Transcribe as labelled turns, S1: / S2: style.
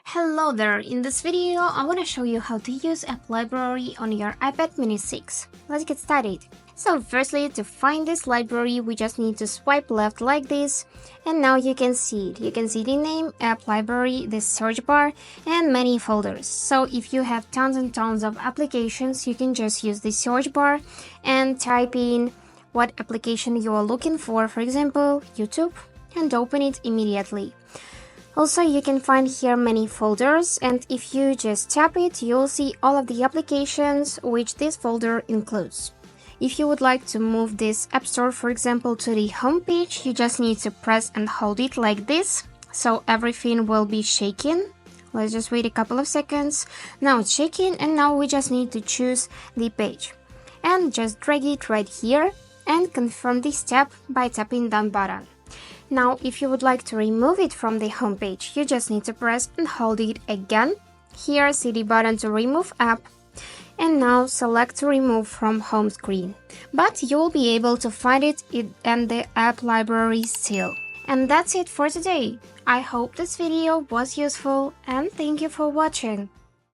S1: Hello there, in this video I want to show you how to use App Library on your iPad mini 6. Let's get started. So firstly, to find this library we just need to swipe left like this, and now you can see it. You can see the name, App Library, the search bar, and many folders. So if you have tons and tons of applications, you can just use the search bar and type in what application you are looking for example, YouTube, and open it immediately. Also, you can find here many folders, and if you just tap it, you'll see all of the applications which this folder includes. If you would like to move this App Store, for example, to the home page, you just need to press and hold it like this, so everything will be shaking. Let's just wait a couple of seconds. Now it's shaking, and now we just need to choose the page. And just drag it right here, and confirm this step by tapping down button. Now, if you would like to remove it from the home page, you just need to press and hold it again. Here, see the button to remove app. And now select to remove from home screen. But you will be able to find it in the app library still. And that's it for today. I hope this video was useful and thank you for watching.